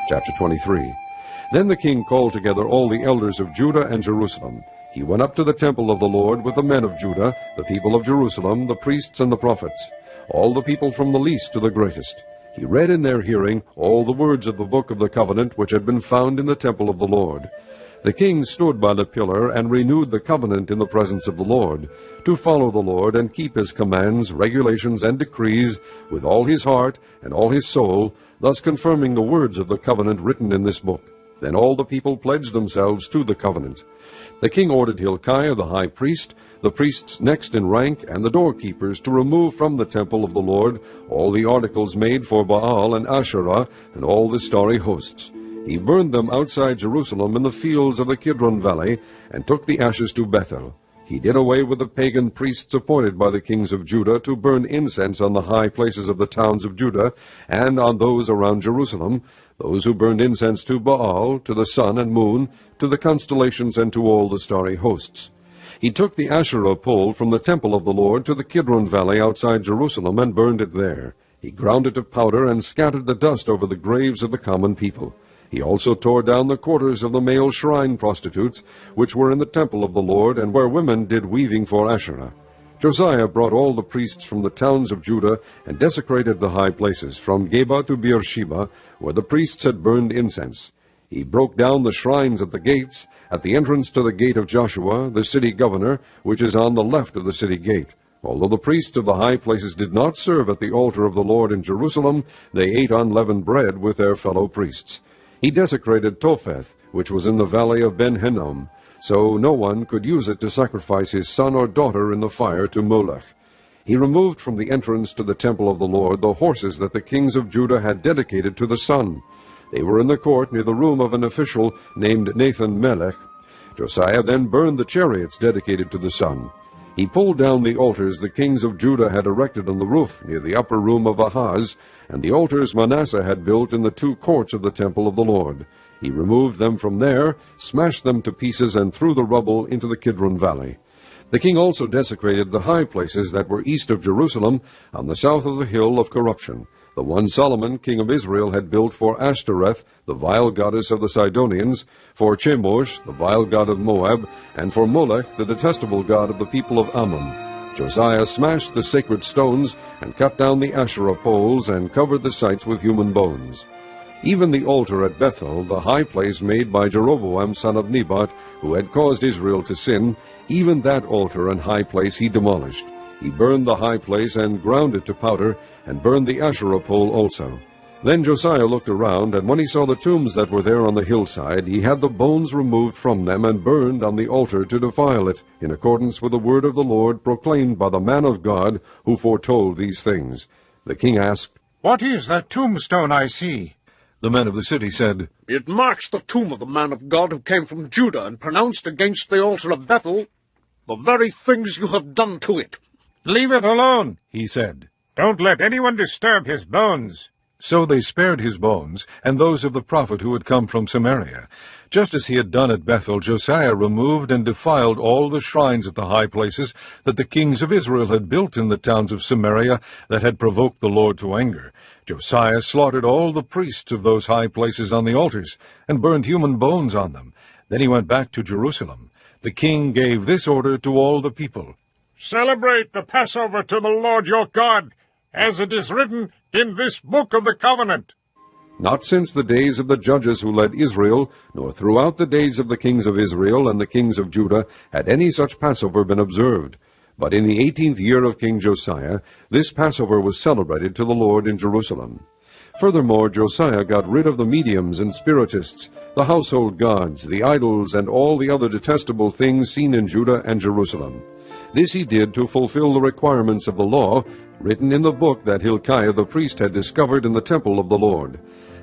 Chapter 23. Then the king called together all the elders of Judah and Jerusalem. He went up to the temple of the Lord with the men of Judah, the people of Jerusalem, the priests and the prophets, all the people from the least to the greatest. He read in their hearing all the words of the book of the covenant which had been found in the temple of the Lord. The king stood by the pillar and renewed the covenant in the presence of the Lord, to follow the Lord and keep his commands, regulations, and decrees with all his heart and all his soul, thus confirming the words of the covenant written in this book. Then all the people pledged themselves to the covenant. The king ordered Hilkiah the high priest, the priests next in rank, and the doorkeepers to remove from the temple of the Lord all the articles made for Baal and Asherah and all the starry hosts. He burned them outside Jerusalem in the fields of the Kidron valley, and took the ashes to Bethel. He did away with the pagan priests appointed by the kings of Judah to burn incense on the high places of the towns of Judah, and on those around Jerusalem, those who burned incense to Baal, to the sun and moon, to the constellations, and to all the starry hosts. He took the Asherah pole from the temple of the Lord to the Kidron valley outside Jerusalem, and burned it there. He ground it to powder, and scattered the dust over the graves of the common people. He also tore down the quarters of the male shrine prostitutes, which were in the temple of the Lord, and where women did weaving for Asherah. Josiah brought all the priests from the towns of Judah, and desecrated the high places, from Geba to Beersheba, where the priests had burned incense. He broke down the shrines at the gates, at the entrance to the gate of Joshua, the city governor, which is on the left of the city gate. Although the priests of the high places did not serve at the altar of the Lord in Jerusalem, they ate unleavened bread with their fellow priests. He desecrated Topheth, which was in the valley of Ben-Hinnom, so no one could use it to sacrifice his son or daughter in the fire to Molech. He removed from the entrance to the temple of the Lord the horses that the kings of Judah had dedicated to the sun. They were in the court near the room of an official named Nathan Melech. Josiah then burned the chariots dedicated to the sun. He pulled down the altars the kings of Judah had erected on the roof near the upper room of Ahaz, and the altars Manasseh had built in the two courts of the temple of the Lord. He removed them from there, smashed them to pieces, and threw the rubble into the Kidron valley. The king also desecrated the high places that were east of Jerusalem, on the south of the hill of corruption, the one Solomon, king of Israel, had built for Ashtoreth, the vile goddess of the Sidonians, for Chemosh, the vile god of Moab, and for Molech, the detestable god of the people of Ammon. Josiah smashed the sacred stones, and cut down the Asherah poles, and covered the sites with human bones. Even the altar at Bethel, the high place made by Jeroboam son of Nebat, who had caused Israel to sin, even that altar and high place he demolished. He burned the high place and ground it to powder, and burned the Asherah pole also. Then Josiah looked around, and when he saw the tombs that were there on the hillside, he had the bones removed from them and burned on the altar to defile it, in accordance with the word of the Lord proclaimed by the man of God who foretold these things. The king asked, "What is that tombstone I see?" The men of the city said, "It marks the tomb of the man of God who came from Judah and pronounced against the altar of Bethel the very things you have done to it." "Leave it alone," he said. "Don't let anyone disturb his bones." So they spared his bones, and those of the prophet who had come from Samaria. Just as he had done at Bethel, Josiah removed and defiled all the shrines at the high places that the kings of Israel had built in the towns of Samaria that had provoked the Lord to anger. Josiah slaughtered all the priests of those high places on the altars, and burned human bones on them. Then he went back to Jerusalem. The king gave this order to all the people: "Celebrate the Passover to the Lord your God, as it is written in this book of the covenant." Not since the days of the judges who led Israel, nor throughout the days of the kings of Israel and the kings of Judah, had any such Passover been observed. But in the 18th year of King Josiah, this Passover was celebrated to the Lord in Jerusalem. Furthermore, Josiah got rid of the mediums and spiritists, the household gods, the idols, and all the other detestable things seen in Judah and Jerusalem. This he did to fulfill the requirements of the law, written in the book that Hilkiah the priest had discovered in the temple of the Lord.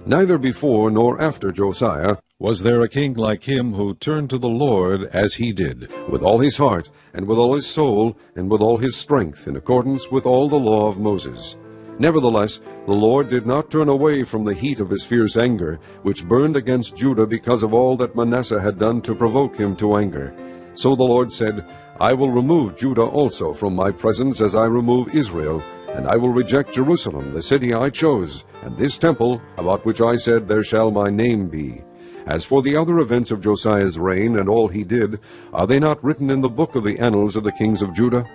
Neither before nor after Josiah was there a king like him who turned to the Lord as he did, with all his heart, and with all his soul, and with all his strength, in accordance with all the law of Moses. Nevertheless, the Lord did not turn away from the heat of his fierce anger, which burned against Judah because of all that Manasseh had done to provoke him to anger. So the Lord said, "I will remove Judah also from my presence as I remove Israel, And I will reject Jerusalem, the city I chose, and this temple, about which I said, There shall my name be. As for the other events of Josiah's reign, and all he did, are they not written in the book of the annals of the kings of Judah?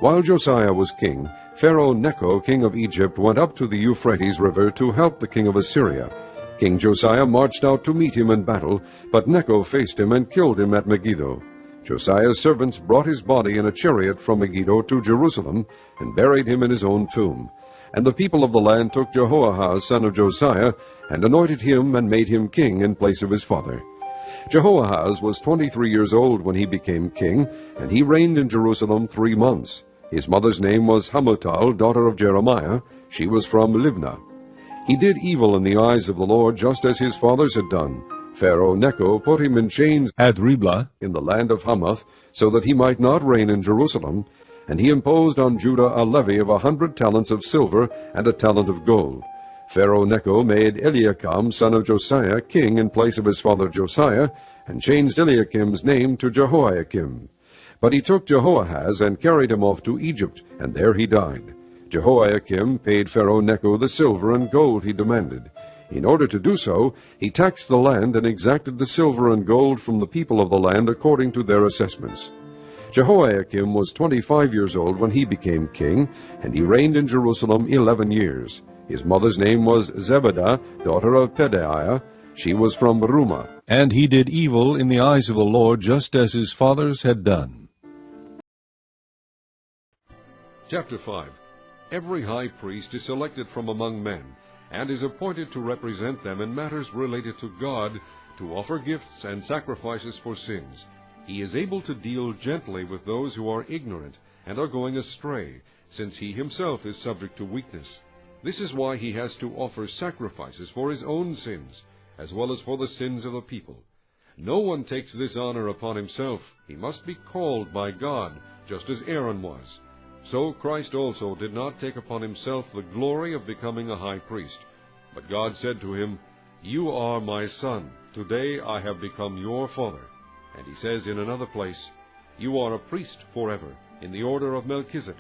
While Josiah was king, Pharaoh Necho, king of Egypt, went up to the Euphrates River to help the king of Assyria. King Josiah marched out to meet him in battle, but Necho faced him and killed him at Megiddo. Josiah's servants brought his body in a chariot from Megiddo to Jerusalem, and buried him in his own tomb. And the people of the land took Jehoahaz son of Josiah, and anointed him and made him king in place of his father. Jehoahaz was 23 years old when he became king, and he reigned in Jerusalem 3 months. His mother's name was Hamutal, daughter of Jeremiah. She was from Libnah. He did evil in the eyes of the Lord, just as his fathers had done. Pharaoh Necho put him in chains at Riblah in the land of Hamath, so that he might not reign in Jerusalem. And he imposed on Judah a levy of 100 talents of silver and a talent of gold. Pharaoh Necho made Eliakim son of Josiah king in place of his father Josiah, and changed Eliakim's name to Jehoiakim. But he took Jehoahaz and carried him off to Egypt, and there he died. Jehoiakim paid Pharaoh Necho the silver and gold he demanded. In order to do so, he taxed the land and exacted the silver and gold from the people of the land according to their assessments. Jehoiakim was 25 years old when he became king, and he reigned in Jerusalem 11 years. His mother's name was Zebedah, daughter of Pedaiah. She was from Rumah. And he did evil in the eyes of the Lord, just as his fathers had done. Chapter 5. Every high priest is selected from among men, and is appointed to represent them in matters related to God, to offer gifts and sacrifices for sins. He is able to deal gently with those who are ignorant and are going astray, since he himself is subject to weakness. This is why he has to offer sacrifices for his own sins, as well as for the sins of the people. No one takes this honor upon himself. He must be called by God, just as Aaron was. So Christ also did not take upon himself the glory of becoming a high priest. But God said to him, You are my son. Today I have become your father. And he says in another place, You are a priest forever, in the order of Melchizedek.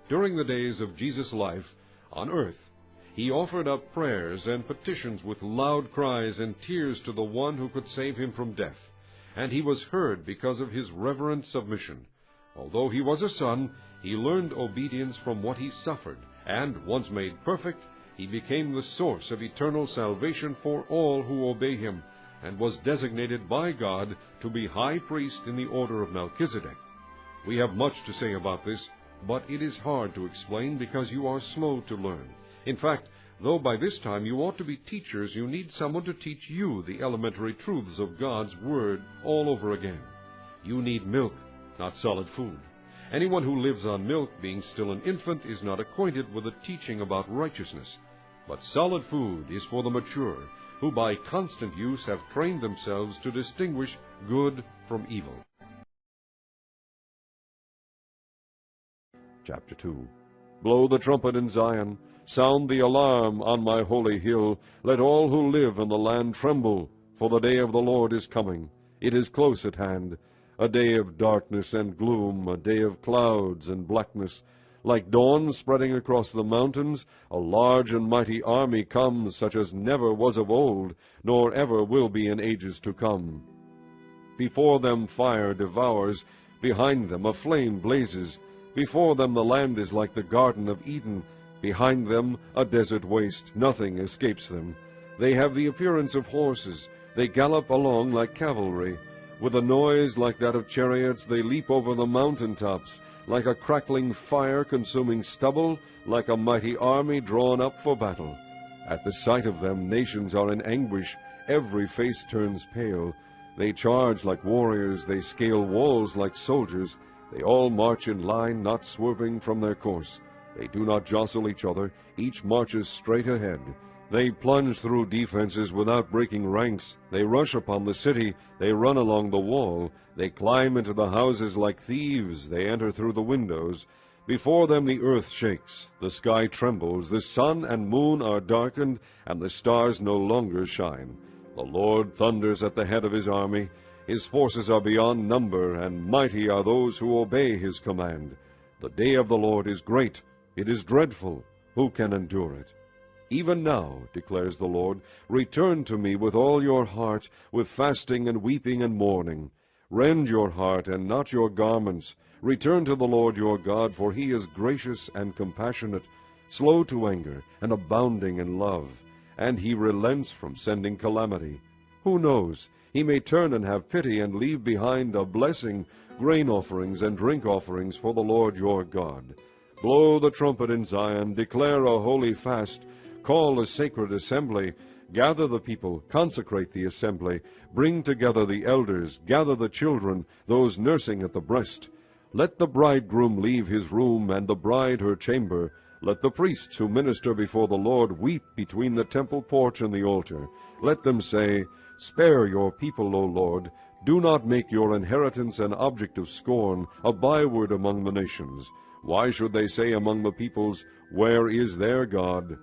During the days of Jesus' life on earth, he offered up prayers and petitions with loud cries and tears to the one who could save him from death. And he was heard because of his reverent submission. Although he was a son, he learned obedience from what he suffered, and, once made perfect, he became the source of eternal salvation for all who obey him, and was designated by God to be high priest in the order of Melchizedek. We have much to say about this, but it is hard to explain because you are slow to learn. In fact, though by this time you ought to be teachers, you need someone to teach you the elementary truths of God's Word all over again. You need milk, not solid food. Anyone who lives on milk, being still an infant, is not acquainted with the teaching about righteousness. But solid food is for the mature, who by constant use have trained themselves to distinguish good from evil. Chapter 2. Blow the trumpet in Zion, sound the alarm on my holy hill. Let all who live in the land tremble, for the day of the Lord is coming. It is close at hand. A day of darkness and gloom, a day of clouds and blackness. Like dawn spreading across the mountains, a large and mighty army comes, such as never was of old, nor ever will be in ages to come. Before them fire devours, behind them a flame blazes. Before them the land is like the Garden of Eden. Behind them a desert waste, nothing escapes them. They have the appearance of horses, they gallop along like cavalry. With a noise like that of chariots, they leap over the mountain tops, like a crackling fire consuming stubble, like a mighty army drawn up for battle. At the sight of them, nations are in anguish, every face turns pale. They charge like warriors, they scale walls like soldiers. They all march in line, not swerving from their course. They do not jostle each other, each marches straight ahead. They plunge through defenses without breaking ranks. They rush upon the city. They run along the wall. They climb into the houses like thieves. They enter through the windows. Before them the earth shakes. The sky trembles. The sun and moon are darkened, and the stars no longer shine. The Lord thunders at the head of his army. His forces are beyond number, and mighty are those who obey his command. The day of the Lord is great. It is dreadful. Who can endure it? Even now, declares the Lord, return to me with all your heart, with fasting and weeping and mourning. Rend your heart and not your garments. Return to the Lord your God, for he is gracious and compassionate, slow to anger, and abounding in love. And he relents from sending calamity. Who knows? He may turn and have pity and leave behind a blessing, grain offerings and drink offerings for the Lord your God. Blow the trumpet in Zion, declare a holy fast, call a sacred assembly, gather the people, consecrate the assembly, bring together the elders, gather the children, those nursing at the breast. Let the bridegroom leave his room, and the bride her chamber. Let the priests who minister before the Lord weep between the temple porch and the altar. Let them say, Spare your people, O Lord. Do not make your inheritance an object of scorn, a byword among the nations. Why should they say among the peoples, Where is their God?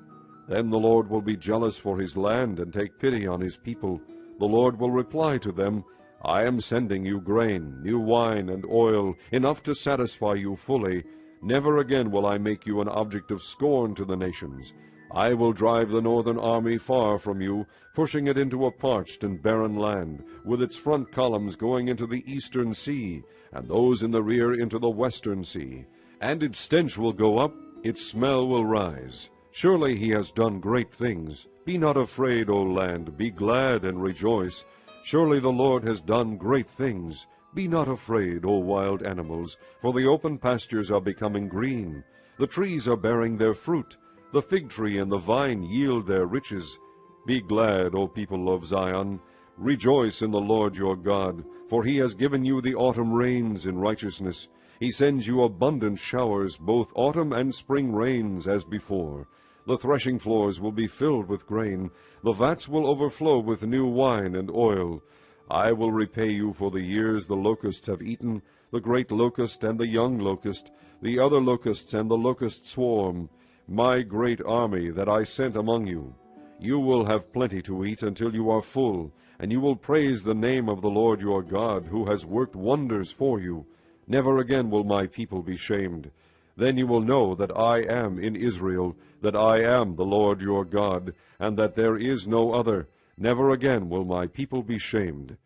Then the Lord will be jealous for his land and take pity on his people. The Lord will reply to them, I am sending you grain, new wine, and oil, enough to satisfy you fully. Never again will I make you an object of scorn to the nations. I will drive the northern army far from you, pushing it into a parched and barren land, with its front columns going into the eastern sea, and those in the rear into the western sea. And its stench will go up, its smell will rise. Surely he has done great things. Be not afraid, O land, be glad and rejoice. Surely the Lord has done great things. Be not afraid, O wild animals, for the open pastures are becoming green. The trees are bearing their fruit. The fig tree and the vine yield their riches. Be glad, O people of Zion. Rejoice in the Lord your God, for he has given you the autumn rains in righteousness. He sends you abundant showers, both autumn and spring rains, as before. The threshing floors will be filled with grain. The vats will overflow with new wine and oil. I will repay you for the years the locusts have eaten, the great locust and the young locust, the other locusts and the locust swarm, my great army that I sent among you. You will have plenty to eat until you are full, and you will praise the name of the Lord your God, who has worked wonders for you. Never again will my people be shamed. Then you will know that I am in Israel, that I am the Lord your God, and that there is no other. Never again will my people be shamed.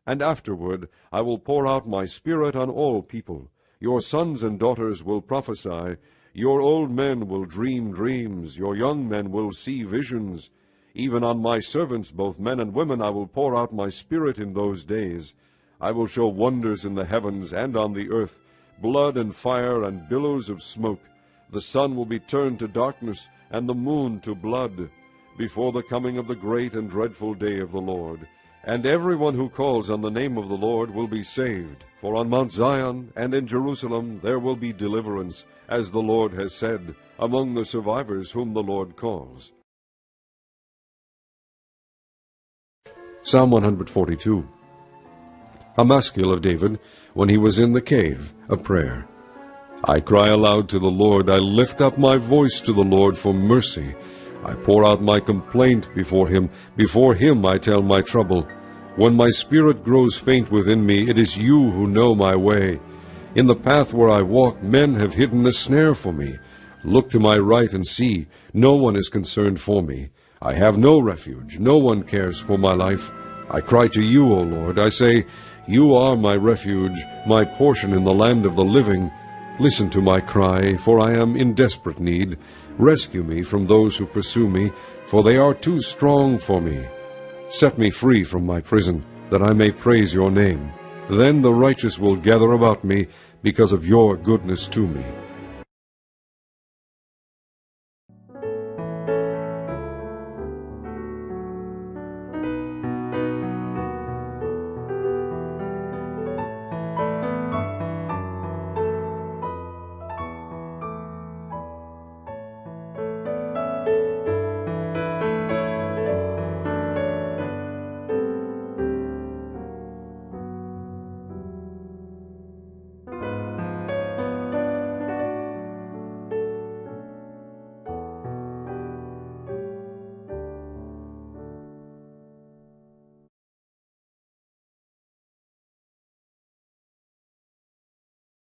And afterward I will pour out my Spirit on all people. Your sons and daughters will prophesy. Your old men will dream dreams. Your young men will see visions. Even on my servants, both men and women, I will pour out my Spirit in those days. I will show wonders in the heavens and on the earth, blood and fire and billows of smoke. The sun will be turned to darkness, and the moon to blood, before the coming of the great and dreadful day of the Lord. And everyone who calls on the name of the Lord will be saved. For on Mount Zion and in Jerusalem there will be deliverance, as the Lord has said, among the survivors whom the Lord calls. Psalm 142. A maskil of David, when he was in the cave, a prayer. I cry aloud to the Lord, I lift up my voice to the Lord for mercy. I pour out my complaint before him I tell my trouble. When my spirit grows faint within me, it is you who know my way. In the path where I walk, men have hidden a snare for me. Look to my right and see, no one is concerned for me. I have no refuge, no one cares for my life. I cry to you, O Lord, I say, you are my refuge, my portion in the land of the living. Listen to my cry, for I am in desperate need. Rescue me from those who pursue me, for they are too strong for me. Set me free from my prison, that I may praise your name. Then the righteous will gather about me because of your goodness to me.